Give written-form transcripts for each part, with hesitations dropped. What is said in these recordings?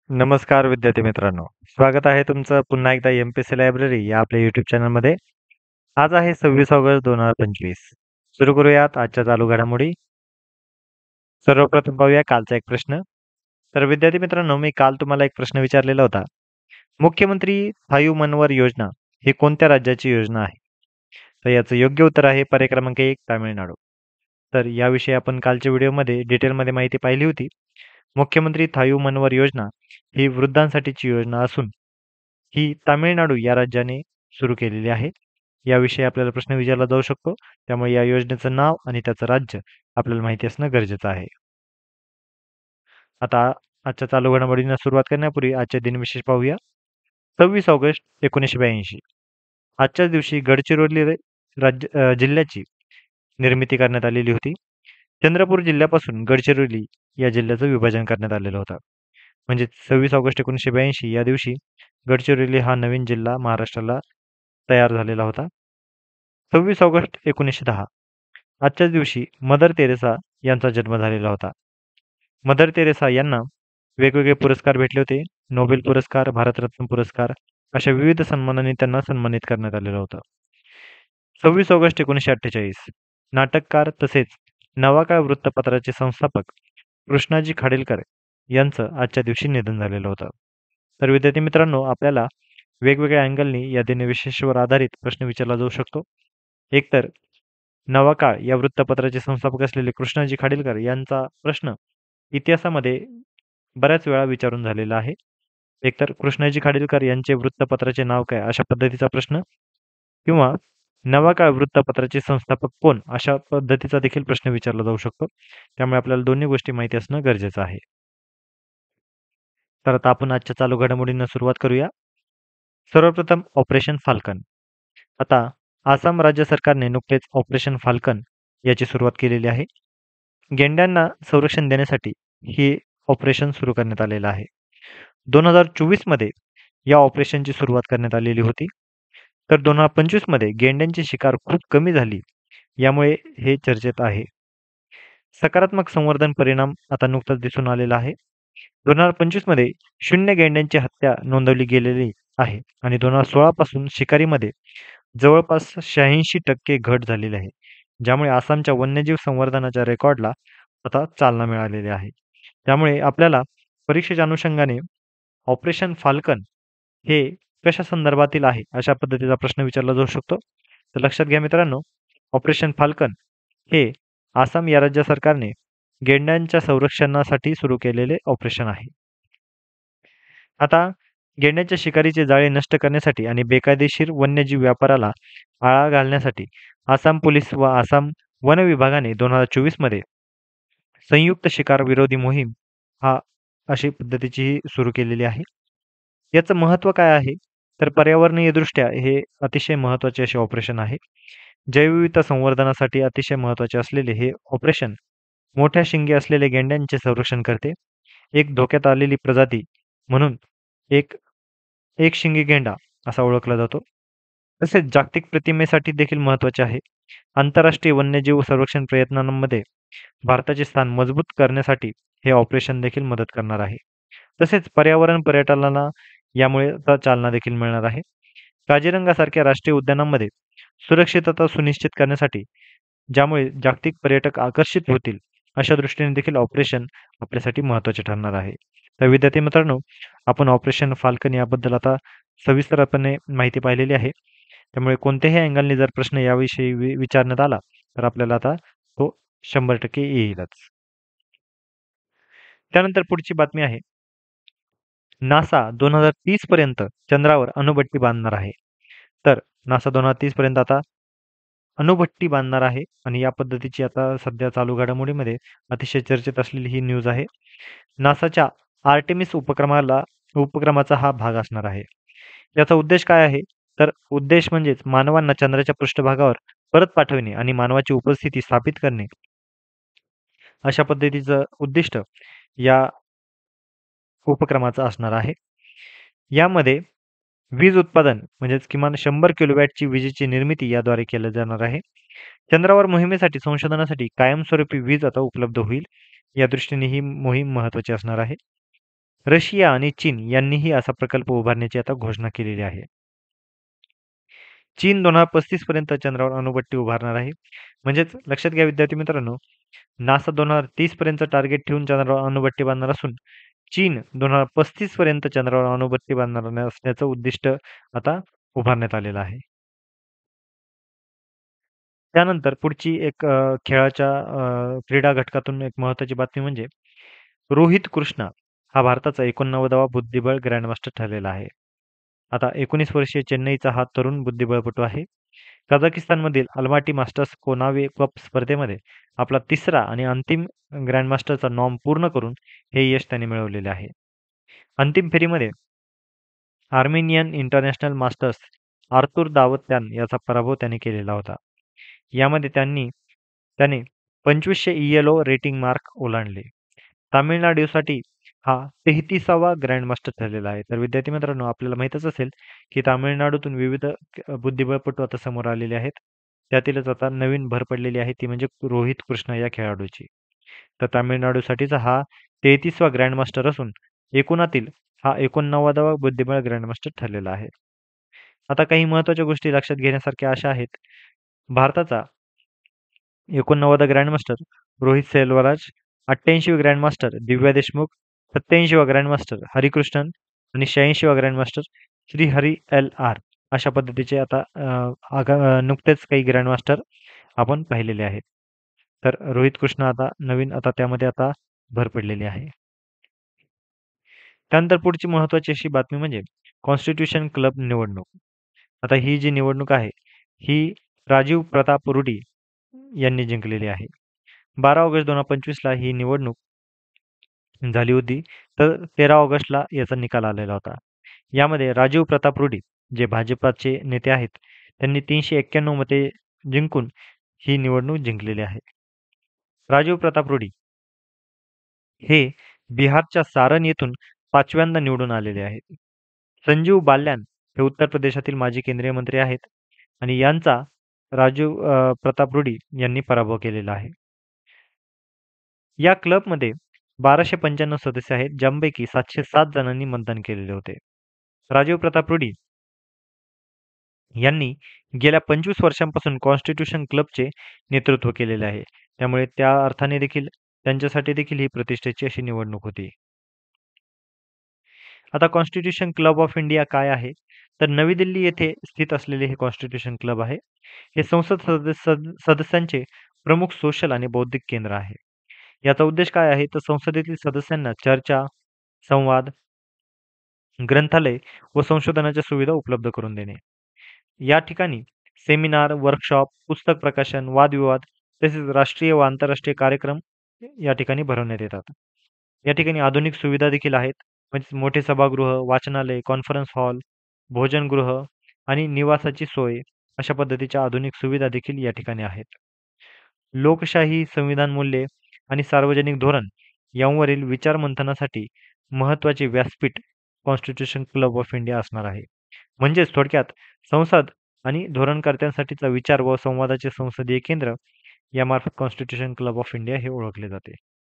नमस्कार विद्यार्थी मित्रांनो. स्वागत आहे तुमचं पुन्हा एकदा एम-पी-एस-सी लायब्ररी या आपल्या YouTube चॅनलमध्ये. आज आहे 26 ऑगस्ट 2025. सुरू करूयात आजच्या चालू घडामोडी. सर्वप्रथम पाहूया कालचा एक प्रश्न. तर विद्यार्थी मित्रांनो, मी काल तुम्हाला एक प्रश्न विचारलेला होता. मुख्यमंत्री स्थायी मनोवर योजना ही कोणत्या राज्याची योजना आहे? तर याचं योग्य उत्तर आहे पर्याय क्रमांक 1 तामिळनाडू. तर याविषयी आपण कालच्या व्हिडिओमध्ये डिटेलमध्ये माहिती पाहिली होती. मुख्यमंत्री थायू मनोवर योजना ही वृद्धांसाठीची योजना असून ही तामिळनाडू या राज्याने सुरू केलेली आहे. याविषयी आपल्याला प्रश्न विचारला जाऊ शकतो. त्यामुळे या योजनेचं नाव आणि त्याचं राज्य आपल्याला माहिती असणं गरजेचं आहे. आता आजच्या चालू घडामोडींना सुरुवात करण्यापूर्वी आजचे दिनविशेष पाहूया. 26 ऑगस्ट 1982 आजच्याच दिवशी गडचिरोली जिल्ह्याची निर्मिती करण्यात आलेली होती. चंद्रपूर जिल्ह्यापासून गडचिरोली या जिल्ह्याचं विभाजन करण्यात आलेलं होतं. म्हणजे 26 ऑगस्ट 1982 या दिवशी गडचिरोली हा नवीन जिल्हा महाराष्ट्राला तयार झालेला होता. 26 ऑगस्ट 1910 आजच्याच दिवशी मदर तेरेसा यांचा जन्म झालेला होता. मदर तेरेसा यांना वेगवेगळे पुरस्कार भेटले होते. नोबेल पुरस्कार, भारतरत्न पुरस्कार अशा विविध सन्मानांनी त्यांना सन्मानित करण्यात आलेलं होतं. 26 ऑगस्ट 1948 नाटककार तसेच नवाकाळ वृत्तपत्राचे संस्थापक कृष्णाजी खाडीलकर यांचं आजच्या दिवशी निधन झालेलं होतं. तर विद्यार्थी मित्रांनो, आपल्याला वेगवेगळ्या अँगलनी या दिनविशेषावर आधारित प्रश्न विचारला जाऊ शकतो. एकतर नवाकाळ या वृत्तपत्राचे संस्थापक असलेले कृष्णाजी खाडीलकर यांचा प्रश्न इतिहासामध्ये बऱ्याच वेळा विचारून झालेला आहे. एकतर कृष्णाजी खाडीलकर यांचे वृत्तपत्राचे नाव काय अशा पद्धतीचा प्रश्न, किंवा नवाकाळ वृत्तपत्राचे संस्थापक कोण अशा पद्धतीचा देखील प्रश्न विचारला जाऊ शकतो. त्यामुळे आपल्याला दोन्ही गोष्टी माहिती असणं गरजेचं आहे. तर आता आपण आजच्या चालू घडामोडींना सुरुवात करूया. सर्वप्रथम ऑपरेशन फाल्कन. आता आसाम राज्य सरकारने नुकतेच ऑपरेशन फाल्कन याची सुरुवात केलेली आहे. गेंड्यांना संरक्षण देण्यासाठी हे ऑपरेशन सुरू करण्यात आलेलं आहे. 2024 मध्ये या ऑपरेशनची सुरुवात करण्यात आलेली होती. तर 2025 मध्ये गेंड्यांची शिकार खूप कमी झाली, यामुळे हे चर्चेत आहे. सकारात्मक संवर्धन परिणाम आता नुकताच दिसून आलेला आहे. 2025 मध्ये 0 गेंड्यांची हत्या नोंदवली गेलेली आहे आणि 2016 पासून शिकारीमध्ये जवळपास 86% घट झालेली आहे, ज्यामुळे आसामच्या वन्यजीव संवर्धनाच्या रेकॉर्डला आता चालना मिळालेली आहे. त्यामुळे आपल्याला परीक्षेच्या अनुषंगाने ऑपरेशन फाल्कन हे कशा संदर्भातील आहे अशा पद्धतीचा प्रश्न विचारला जाऊ शकतो. तर लक्षात घ्या मित्रांनो, ऑपरेशन फाल्कन हे आसाम या राज्य सरकारने गेंड्यांच्या संरक्षणासाठी सुरू केलेले ऑपरेशन आहे. आता गेंड्यांच्या शिकारीचे जाळे नष्ट करण्यासाठी आणि बेकायदेशीर वन्यजीव व्यापाराला आळा घालण्यासाठी आसाम पोलीस व आसाम वन विभागाने 2024 मध्ये संयुक्त शिकार विरोधी मोहीम हा अशी पद्धतीची सुरू केलेली आहे. याचं महत्त्व काय आहे? तर पर्यावरणीय दृष्ट्या हे अतिशय महत्त्वाचे असे ऑपरेशन आहे. जैवविविधता संवर्धनासाठी अतिशय महत्त्वाचे असलेले हे ऑपरेशन मोठ्या शिंगे असलेल्या गेंड्यांचे संरक्षण करते. एक धोक्यात आलेली प्रजाती म्हणून एक एक शिंगी गेंडा असा ओळखला जातो. तसेच जागतिक प्रतिमेसाठी देखील महत्त्वाचे आहे. आंतरराष्ट्रीय वन्यजीव संरक्षण प्रयत्नांमध्ये भारताचे स्थान मजबूत करण्यासाठी हे ऑपरेशन देखील मदत करणार आहे. तसेच पर्यावरण पर्यटनाला यामुळे आता चालना देखील मिळणार आहे. काझीरंगासारख्या राष्ट्रीय उद्यानांमध्ये सुरक्षितता सुनिश्चित करण्यासाठी, ज्यामुळे जागतिक पर्यटक आकर्षित होतील, अशा दृष्टीने देखील ऑपरेशन आपल्यासाठी महत्त्वाचे ठरणार आहे. तर विद्यार्थी मित्रांनो, आपण ऑपरेशन फाल्कन याबद्दल आता सविस्तरपणे माहिती पाहिलेली आहे. त्यामुळे कोणत्याही अँगलने जर प्रश्न याविषयी विचारण्यात आला तर आपल्याला आता तो 100% येईलच. त्यानंतर पुढची बातमी आहे, नासा 2030 पर्यंत चंद्रावर अणुभट्टी बांधणार आहे. तर नासा 2030 पर्यंत आता अणुभट्टी बांधणार आहे आणि या पद्धतीची आता सध्या चालू घडामोडीमध्ये अतिशय चर्चेत असलेली ही न्यूज आहे. नासाच्या आर्टेमिस उपक्रमाचा हा भाग असणार आहे. याचा उद्देश काय आहे? तर उद्देश म्हणजेच मानवांना चंद्राच्या पृष्ठभागावर परत पाठवणे आणि मानवाची उपस्थिती स्थापित करणे, अशा पद्धतीचं उद्दिष्ट या उपक्रमाचं असणार आहे. यामध्ये वीज उत्पादन म्हणजेच किमान 100 किलोवॅटची विजेची निर्मिती याद्वारे केली जाणार आहे. चंद्रावर मोहिमेसाठी संशोधनासाठी कायमस्वरूपी वीज आता उपलब्ध होईल. या दृष्टीने ही मोहीम महत्त्वाची असणार आहे. रशिया आणि चीन यांनीही असा प्रकल्प उभारण्याची आता घोषणा केलेली आहे. चीन 2035 पर्यंत चंद्रावर अणुभट्टी उभारणार आहे. म्हणजेच लक्षात घ्या विद्यार्थी मित्रांनो, नासा 2030 पर्यंत टार्गेट ठेवून चंद्रावर अणुभट्टी बांधणार असून चीन 2035 पर्यंत चंद्रावर अणुभट्टी बांधणार असण्याचं उद्दिष्ट आता उभारण्यात आलेलं आहे. त्यानंतर पुढची एक खेळाच्या क्रीडा घटकातून एक महत्त्वाची बातमी म्हणजे रोहित कृष्णा हा भारताचा 89वा बुद्धिबळ ग्रँडमास्टर ठरलेला आहे. आता 19 वर्षीय चेन्नईचा हा तरुण बुद्धिबळपटू आहे. कझाकिस्तानमधील अल्माटी मास्टर्स कोनावे कप स्पर्धेमध्ये आपला तिसरा आणि अंतिम ग्रँडमास्टरचा नॉर्म पूर्ण करून हे यश त्याने मिळवलेले आहे. अंतिम फेरीमध्ये आर्मेनियन इंटरनॅशनल मास्टर्स आर्थुर दावत्यान याचा पराभव त्याने केलेला होता. यामध्ये त्याने 2500 ELO रेटिंग मार्क ओलांडले. तामिळनाडूसाठी हा 33वा ग्रँडमास्टर ठरलेला आहे. तर विद्यार्थी मित्रांनो आपल्याला माहीतच असेल की तामिळनाडूतून विविध बुद्धिबळपटू आता समोर आलेले आहेत. त्यातीलच आता नवीन भर पडलेली आहे ती म्हणजे रोहित कृष्णा या खेळाडूची. तर तामिळनाडूसाठीचा हा 33वा ग्रँडमास्टर असून एकूणातील हा 89वा बुद्धिबळ ग्रँडमास्टर ठरलेला आहे. आता काही महत्त्वाच्या गोष्टी लक्षात घेण्यासारख्या अशा आहेत. भारताचा 89वा grandmaster Rohit Selvaraj, 88वी grandmaster Divya Deshmukh, 87वा grandmaster Harikrishnan आणि 86वा ग्रँडमास्टर श्रीहरी LR अशा पद्धतीचे आता नुकतेच काही ग्रँडमास्टर आपण पाहिलेले आहेत. तर रोहित कृष्ण आता नवीन आता त्यामध्ये आता भर पडलेली आहे. त्यानंतर पुढची महत्त्वाची अशी बातमी म्हणजे कॉन्स्टिट्यूशन क्लब निवडणूक. आता ही जी निवडणूक आहे, ही राजीव प्रताप रुडी यांनी जिंकलेली आहे. 12 ऑगस्ट 2025ला ही निवडणूक झाली होती. तर 13 ऑगस्टला याचा निकाल आलेला होता. यामध्ये राजीव प्रताप रुडी जे भाजपाचे नेते आहेत, त्यांनी 391 मते जिंकून ही निवडणूक जिंकलेली आहे. राजीव प्रताप रुडी हे बिहारच्या सारन येथून 5व्यांदा निवडून आलेले आहेत. संजीव बाल्यान हे उत्तर प्रदेशातील माजी केंद्रीय मंत्री आहेत आणि यांचा राजीव प्रताप रुडी यांनी पराभव केलेला आहे. या क्लबमध्ये 1295 सदस्य आहेत, ज्यांपैकी 707 जणांनी मतदान केलेले होते. राजीव प्रताप रुडी यांनी गेल्या 25 वर्षांपासून कॉन्स्टिट्यूशन क्लबचे नेतृत्व केलेले आहे. त्यामुळे त्या अर्थाने देखील त्यांच्यासाठी देखील ही प्रतिष्ठेची अशी निवडणूक होती. आता कॉन्स्टिट्यूशन क्लब ऑफ इंडिया काय आहे? तर नवी दिल्ली येथे स्थित असलेले हे कॉन्स्टिट्यूशन क्लब आहे. हे संसद सदस्यांचे प्रमुख सोशल आणि बौद्धिक केंद्र आहे. याचा उद्देश काय आहे? तर संसदेतील सदस्यांना चर्चा, संवाद, ग्रंथालय व संशोधनाच्या सुविधा उपलब्ध करून देणे. या ठिकाणी सेमिनार, वर्कशॉप, पुस्तक प्रकाशन, वादविवाद तसेच राष्ट्रीय व आंतरराष्ट्रीय कार्यक्रम या ठिकाणी भरवण्यात येतात. या ठिकाणी आधुनिक सुविधा देखील आहेत. म्हणजे मोठे सभागृह, वाचनालय, कॉन्फरन्स हॉल, भोजनगृह आणि निवासाची सोय अशा पद्धतीच्या आधुनिक सुविधा देखील या ठिकाणी आहेत. लोकशाही, संविधान मूल्ये आणि सार्वजनिक धोरण यांवरील विचार मंथनासाठी महत्त्वाचे व्यासपीठ कॉन्स्टिट्यूशन क्लब ऑफ इंडिया असणार आहे. म्हणजेच थोडक्यात संसद आणि धोरणकर्त्यांसाठीचा विचार व संवादाचे संसदीय केंद्र यामार्फत कॉन्स्टिट्यूशन क्लब ऑफ इंडिया हे ओळखले जाते.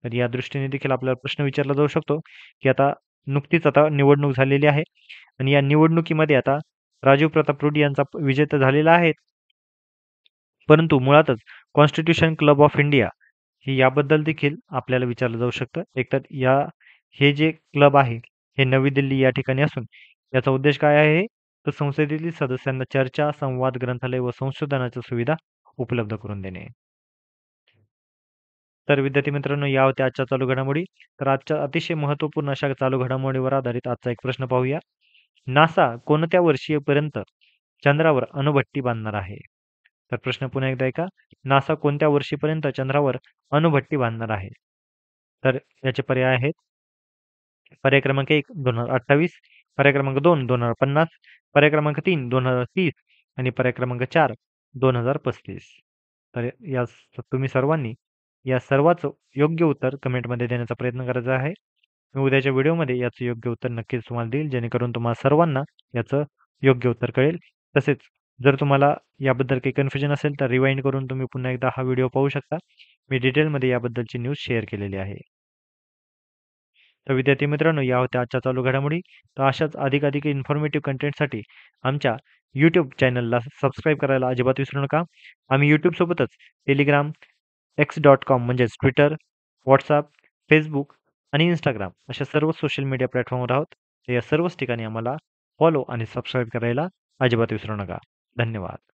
तर या दृष्टीने देखील आपल्याला प्रश्न विचारला जाऊ शकतो, की आता नुकतीच आता निवडणूक झालेली आहे आणि या निवडणुकीमध्ये आता राजीव प्रताप रुडी यांचा विजय तर झालेला आहे. परंतु मुळातच कॉन्स्टिट्यूशन क्लब ऑफ इंडिया हे याबद्दल देखील आपल्याला विचारलं जाऊ शकतं. एकतर हे जे क्लब आहे, हे नवी दिल्ली या ठिकाणी असून याचा उद्देश काय आहे? तर संसदेतील सदस्यांना चर्चा, संवाद, ग्रंथालय व संशोधनाच्या सुविधा उपलब्ध करून देणे. तर विद्यार्थी मित्रांनो, या होत्या आजच्या चालू घडामोडी. तर आजच्या अतिशय महत्त्वपूर्ण अशा चालू घडामोडीवर आधारित आजचा एक प्रश्न पाहूया. नासा कोणत्या वर्षीपर्यंत चंद्रावर अणुभट्टी बांधणार आहे? तर प्रश्न पुन्हा एकदा ऐका. नासा कोणत्या वर्षीपर्यंत चंद्रावर अणुभट्टी बांधणार आहे? तर याचे पर्याय आहेत. पर्याय क्रमांक 1 2028, पर्याय क्रमांक 2 2050, पर्याय क्रमांक 3 2030 आणि पर्याय क्रमांक 4 2035. तर तुम्ही सर्वांनी या सर्वाचं योग्य उत्तर कमेंटमध्ये देण्याचा प्रयत्न करायचा आहे. मी उद्याच्या व्हिडिओमध्ये याचं योग्य उत्तर नक्कीच तुम्हाला देईल, जेणेकरून तुम्हाला सर्वांना याचं योग्य उत्तर कळेल. तसेच जर तुम्हाला याबद्दल काही कन्फ्युजन असेल तर रिवाइंड करून तुम्ही पुन्हा एकदा हा व्हिडिओ पाहू शकता. मी डिटेलमध्ये याबद्दलची न्यूज शेअर केलेली आहे. तर विद्यार्थी मित्रांनो, या होत्या आजच्या चालू घडामोडी. तर अशाच अधिकाधिक इन्फॉर्मेटिव्ह कंटेंटसाठी आमच्या YouTube चॅनलला सबस्क्राईब करायला अजिबात विसरू नका. आम्ही YouTubeसोबतच Telegram, X.com म्हणजेच Twitter, WhatsApp, Facebook आणि Instagram अशा सर्व सोशल मीडिया प्लॅटफॉर्मवर आहोत. तर या सर्वच ठिकाणी आम्हाला फॉलो आणि सबस्क्राईब करायला अजिबात विसरू नका. धन्यवाद.